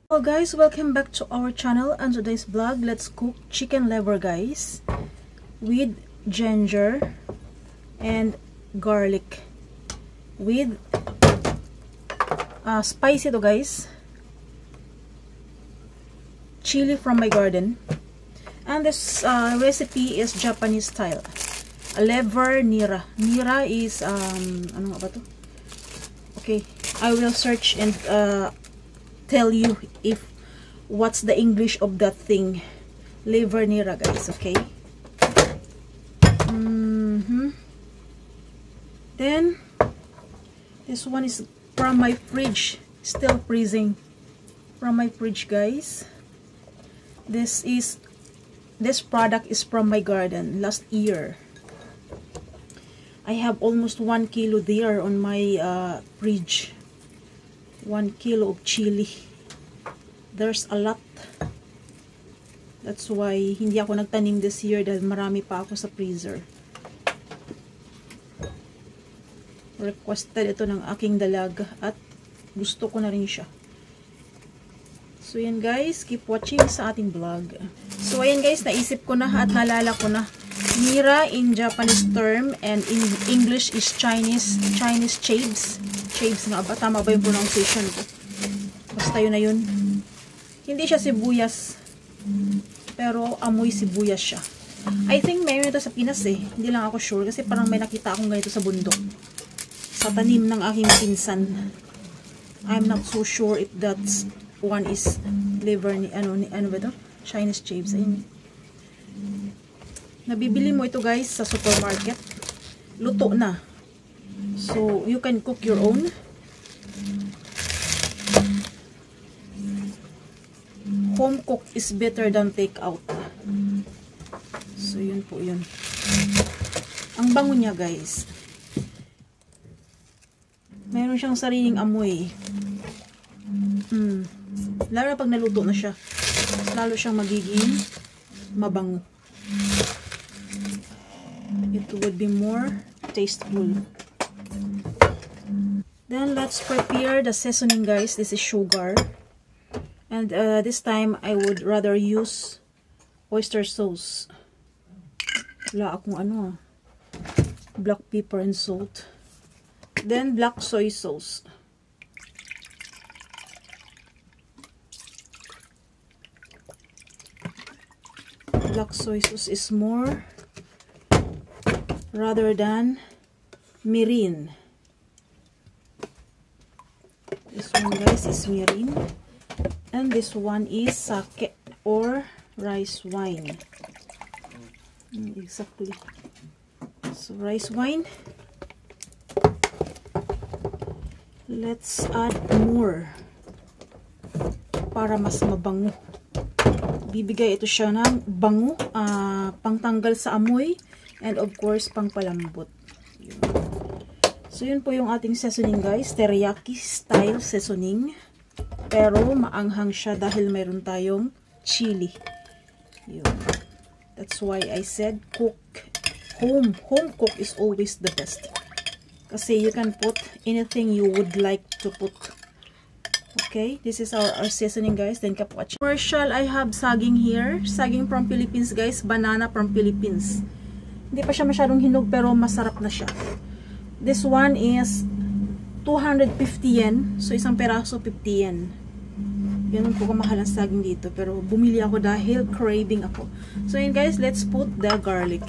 Hello guys, welcome back to our channel. And today's vlog, let's cook chicken liver guys with ginger and garlic with spicy to guys, chili from my garden. And this recipe is Japanese style, liver nira. Nira is ano nga ba to? Okay, I will search and tell you if what's the English of that thing. Liver nira guys, okay? Then this one is from my fridge, still freezing from my fridge guys. This product is from my garden last year. I have almost 1 kilo there on my fridge. 1 kilo of chili. There's a lot. That's why hindi ako nagtanim this year dahil marami pa ako sa freezer. Requested ito ng aking dalaga at gusto ko na rin siya. So yan guys, keep watching sa ating vlog. So ayan guys, naisip ko na at nalala ko na. Nira in Japanese term and in English is Chinese chives. Chives nga ba? Tama ba yung pronunciation ko? Basta yun na yun. Hindi siya sibuyas. Pero amoy sibuyas siya. I think mayroon ito sa Pinas eh. Hindi lang ako sure kasi parang may nakita akong ganito sa bundok. Sa tanim ng aking pinsan. I'm not so sure if that one is liver ni ano ba ito? Chinese chives. Ayun. Nabibili mo ito guys sa supermarket. Luto na. So, you can cook your own. Home cook is better than take out. So, yun po yun. Ang bango niya guys. Meron siyang sariling amoy. Lalo na pag naluto na siya. Lalo siyang magiging mabango. It would be more tasteful. Then let's prepare the seasoning guys. This is sugar. And this time I would rather use oyster sauce. Wala akong ano. Black pepper and salt. Then black soy sauce. Black soy sauce is more rather than mirin. This one guys is mirin. And this one is sake or rice wine. Exactly. So rice wine. Let's add more para mas mabango. Bibigay ito siya ng bango, pangtanggal sa amoy, and of course pangpalambot. Yun. So yun po yung ating seasoning guys, teriyaki style seasoning. Pero maanghang siya dahil mayroon tayong chili. Yun. That's why I said cook. Home cook is always the best. Kasi you can put anything you would like to put. Okay, this is our seasoning guys. Then keep watching. Commercial, I have saging here. Saging from Philippines guys. Banana from Philippines. Hindi pa siya masyadong hinog pero masarap na siya. This one is 250 yen. So isang peraso 50 yen. Ganun po kamahal ang saging dito. Pero bumili ako dahil craving ako. So yun guys, let's put the garlic.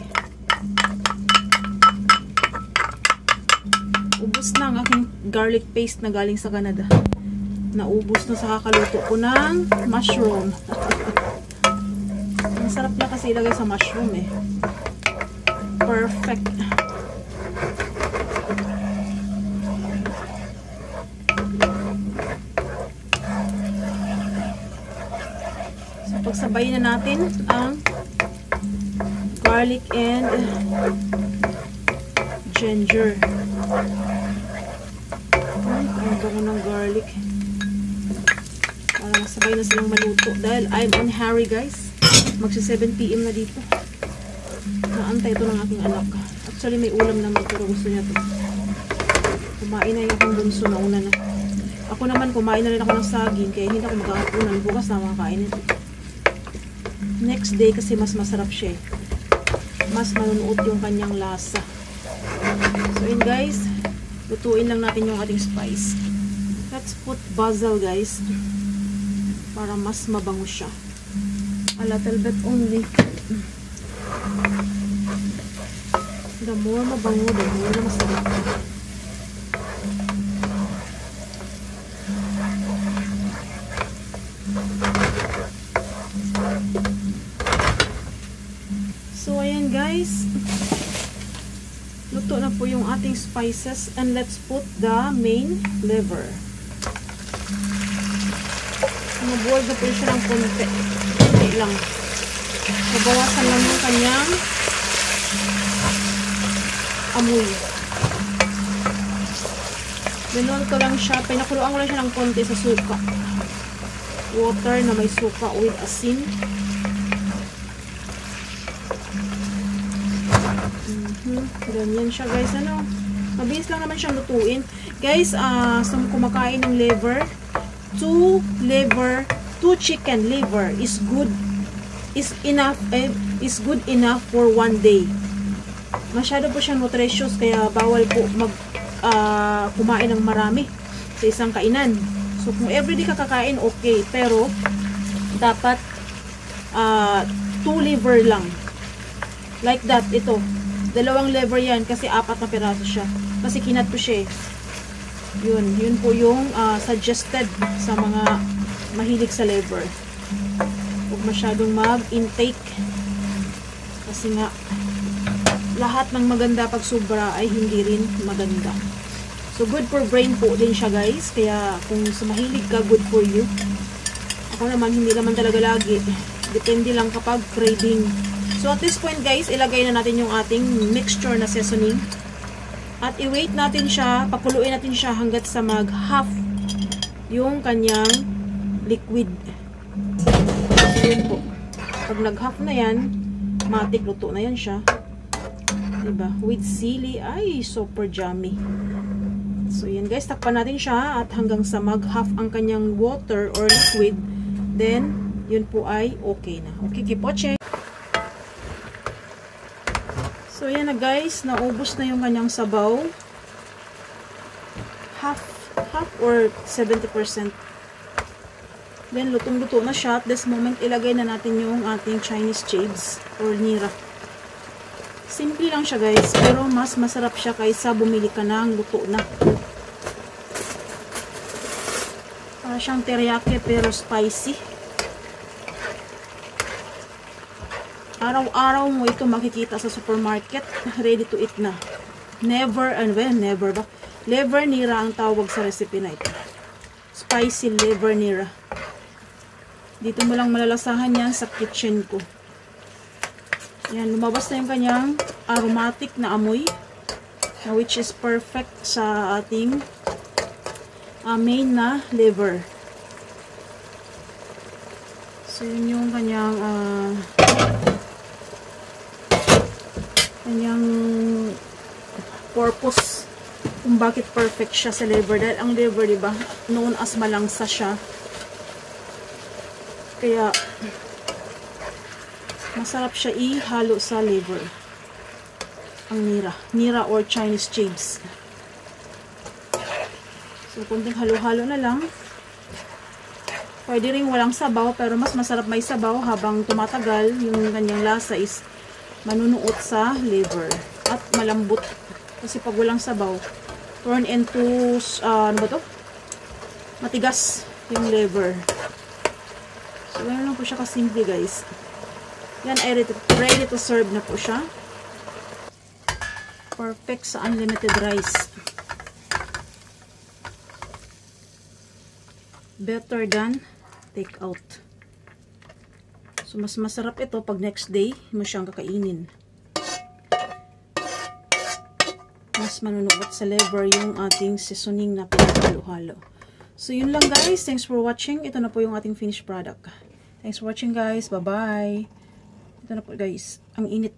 Ubus na ang aking garlic paste na galing sa Canada. Naubos na sa kakaluto ko ng mushroom. Ang sarap na kasi ilagay sa mushroom eh. Perfect. So pagsabayin na natin ang garlic and ginger. Ang bango ng garlic. Para masabay na silang maluto. Dahil I'm on hurry guys. Magsi 7 PM na dito. Naantay ito ng aking anak. Actually may ulam naman pero gusto niya ito. Kumain na yung akong bunso na una na. Ako naman, kumain na rin ako ng saging, kaya hindi ako magkakapunan. Bukas na makakain ito. Next day, kasi mas masarap siya eh. Mas manunuot yung kanyang lasa. So yun guys, lutuin lang natin yung ating spice. Let's put basil guys, para mas mabango siya. A little bit only. The more mabango, the more na masarap. So ayan guys, luto na po yung ating spices, and let's put the main liver. Mabuwag na po siya ng konti. Konti lang. Mabawasan lang yung kanyang amoy. Binual ko lang siya. Pinakuluan ko lang siya ng konti sa suka. Water na may suka with asin. Ganyan siya guys. Ano? Mabilis lang naman siyang lutuin. Guys, sa kumakain ng liver, 2 chicken liver is good enough for 1 day. Masyado po siyang nutritious, kaya bawal po kumain ng marami sa isang kainan. So kung everyday ka kakain, okay, pero dapat 2 liver lang. Like that, ito. 2 liver yan kasi 4 na piraso siya. Kasi kinat ko siya eh. Yun po yung suggested sa mga mahilig sa liver. Huwag masyadong mag-intake. Kasi nga, lahat ng maganda pag sobra ay hindi rin maganda. So, good for brain po din siya guys. Kaya, kung mahilig ka, good for you. Ako naman, hindi naman talaga lagi. Depende lang kapag craving. So, at this point guys, ilagay na natin yung ating mixture na seasoning. At i-wait natin siya, pakuluin natin siya hanggat sa mag-half yung kanyang liquid. So, yun po. Pag nag-half na yan, matik, luto na yan siya. Diba? With sili, ay, super yummy. So, yan guys, takpan natin siya at hanggang sa mag-half ang kanyang water or liquid, then, yun po ay okay na. Okay, kipoche. So, yan na guys, naubos na yung kanyang sabaw. Half or 70%. Then, lutong-luto na siya. At this moment, ilagay na natin yung ating Chinese chives or nira. Simple lang siya guys, pero mas masarap siya kaysa bumili ka ng luto na. Para siyang teriyaki pero spicy. Araw-araw mo ito makikita sa supermarket. Ready to eat na. Never ba? Liver nira ang tawag sa recipe na ito. Spicy liver nira. Dito mo lang malalasahan yan sa kitchen ko. Yan, lumabas na yung kanyang aromatic na amoy. Which is perfect sa ating main na liver. So, yun yung kanyang purpose kung bakit perfect siya sa liver. Dahil ang liver, diba, known as malangsa siya. Kaya, masarap siya ihalo sa liver. Ang nira or Chinese chives. So, kunting halo-halo na lang. Pwede rin walang sabaw, pero mas masarap may sabaw habang tumatagal. Yung kanyang lasa is manunuot sa liver. At malambot. Kasi pag walang sabaw, turn into, ano ba to? Matigas yung liver. So, ganoon lang po siya kasimple guys. Yan ay ready to serve na po siya. Perfect sa unlimited rice. Better than take out. So, mas masarap ito pag next day mo siyang kakainin. Mas manunuot sa liver yung ating seasoning na pinahalo-halo. So, yun lang guys. Thanks for watching. Ito na po yung ating finished product. Thanks for watching guys. Bye-bye. Ito na po guys. Ang init.